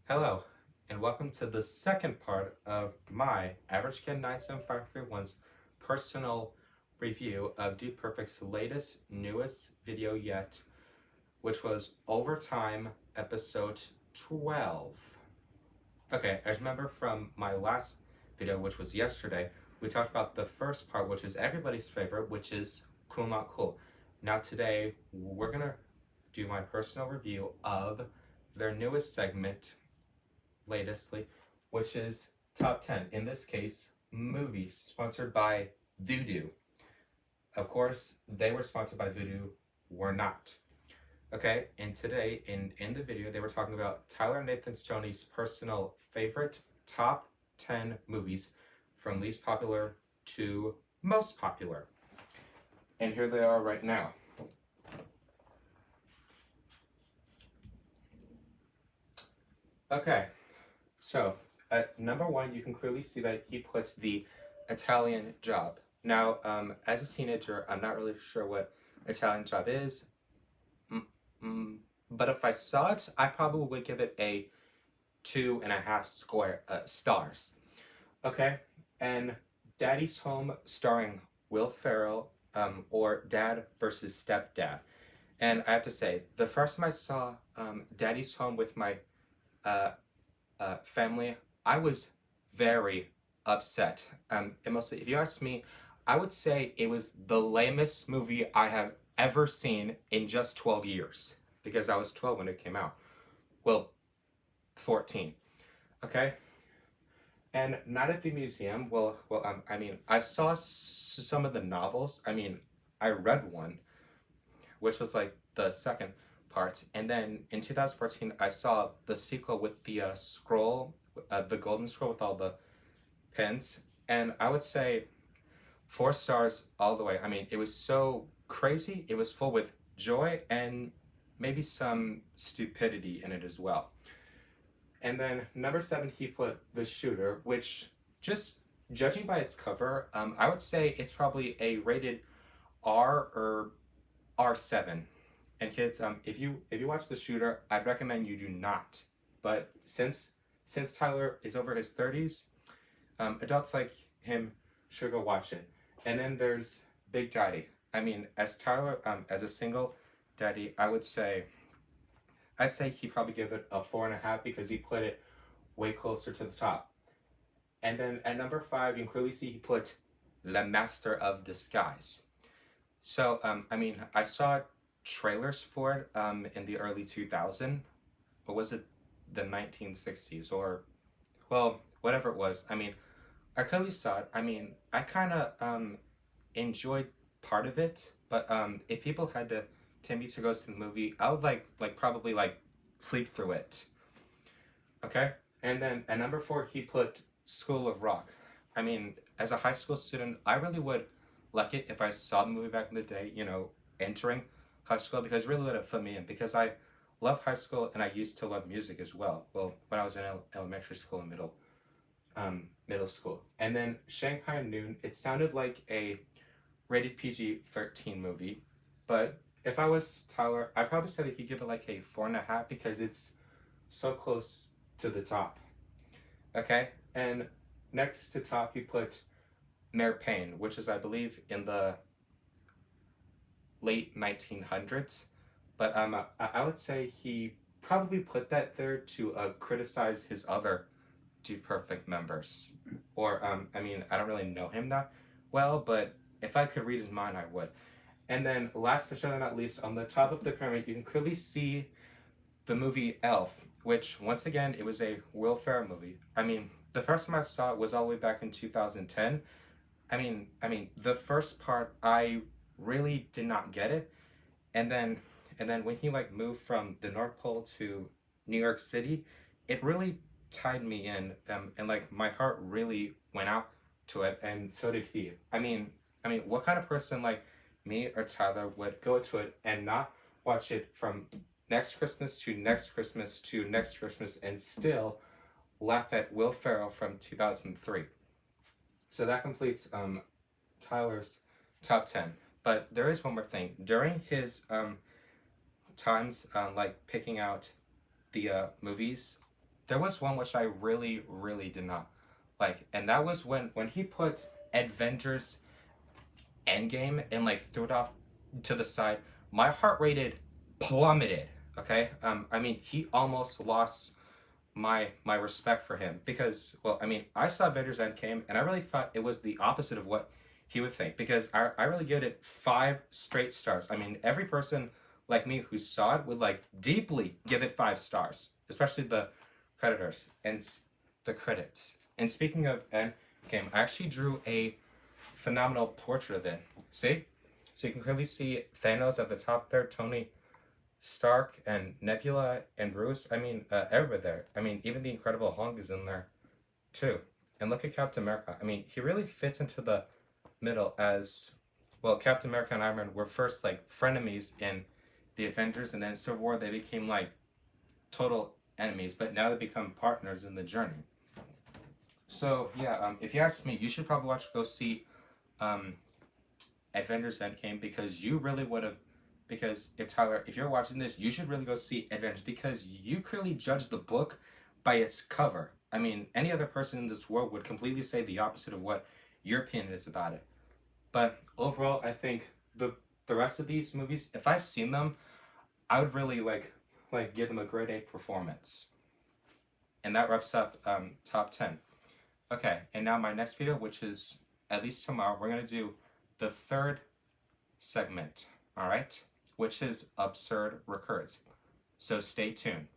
Hello, and welcome to the second part of my Average Kid 97531's personal review of Dude Perfect's latest, newest video yet, which was Overtime Episode 12. Okay, I remember from my last video, which was yesterday, we talked about the first part, which is everybody's favorite, which is Cool Not Cool. Now today, we're gonna do my personal review of their newest segment, latestly, which is top 10. In this case, movies sponsored by Voodoo. Of course, they were sponsored by Voodoo, we're not. Okay, and today in the video, they were talking about Tyler Nathan Stoney's personal favorite top 10 movies from least popular to most popular. And here they are right now. Okay, so at number one, you can clearly see that he puts the Italian Job. Now, as a teenager, I'm not really sure what Italian Job is, but if I saw it, I probably would give it a 2.5 stars. Okay, and Daddy's Home starring Will Ferrell, or Dad versus Stepdad. And I have to say, the first time I saw Daddy's Home with my family, I was very upset. And mostly, if you ask me, I would say it was the lamest movie I have ever seen in just 12 years. Because I was 12 when it came out. Well, 14. Okay? And Not at the Museum, I saw some of the novels. I read one, which was like the second part. And then in 2014, I saw the sequel with the scroll, the golden scroll with all the pins. And I would say 4 stars all the way. It was so crazy. It was full with joy and maybe some stupidity in it as well. And then number 7, he put The Shooter, which, just judging by its cover, I would say it's probably a rated R or R7. And kids, if you watch The Shooter, I'd recommend you do not. But since Tyler is over his 30s, adults like him should go watch it. And then there's Big Daddy. As Tyler, as a single daddy, I'd say he probably give it a 4.5 because he put it way closer to the top. And then at number 5, you can clearly see he put Le Master of Disguise. So, I saw trailers for it in the early 2000s, or was it the 1960s, or, well, whatever it was. I clearly saw it. I kind of enjoyed part of it, but if people had to tell me to go see the movie, I would probably sleep through it. Okay, and then at number 4, he put School of Rock. As a high school student, I really would like it if I saw the movie back in the day, entering high school, because it really would have fit me in, because I love high school and I used to love music as well. Well, when I was in elementary school and middle school. And then Shanghai Noon, it sounded like a rated PG-13 movie, but if I was Tyler, I probably said he'd give it like a 4.5 because it's so close to the top. Okay, and next to top, he put Mayor Payne, which is, I believe, in the late 1900s. But I would say he probably put that there to criticize his other Dude Perfect members. Or, I don't really know him that well, but if I could read his mind, I would. And then last but certainly not least, on the top of the pyramid, you can clearly see the movie Elf, which, once again, it was a Will Ferrell movie. The first time I saw it was all the way back in 2010. The first part, I really did not get it. And then when he moved from the North Pole to New York City, it really tied me in, and my heart really went out to it, and so did he. What kind of person like me or Tyler would go to it and not watch it from next Christmas to next Christmas to next Christmas and still laugh at Will Ferrell from 2003? So that completes Tyler's top 10. But there is one more thing. During his times picking out the movies there was one which I really, really did not like, and that was when he put Avengers Endgame and like threw it off to the side. My heart rated plummeted. Okay, I mean, he almost lost my respect for him because, well, I mean, I saw Avengers Endgame and I really thought it was the opposite of what he would think because I really give it 5 straight stars. I mean, every person like me who saw it would like deeply give it 5 stars, especially the creditors and the critics. And speaking of Endgame, I actually drew a phenomenal portrait of it. See? So you can clearly see Thanos at the top there, Tony Stark and Nebula and Bruce. I mean, everybody there. I mean, even the Incredible Hulk is in there too. And look at Captain America. I mean, he really fits into the middle as well. Captain America and Iron Man were first like frenemies in the Avengers, and then in Civil War they became like total enemies. But now they become partners in the journey. So yeah, if you ask me, you should probably go see um, Avengers Endgame because you really would have. Because if Tyler, if you're watching this, you should really go see Avengers because you clearly judge the book by its cover. I mean, any other person in this world would completely say the opposite of what your opinion is about it. But overall, I think the rest of these movies, if I've seen them, I would really like give them a grade A performance. And that wraps up top 10. Okay, and now my next video, which is at least tomorrow, we're gonna do the third segment. All right, which is absurd recurs. So stay tuned.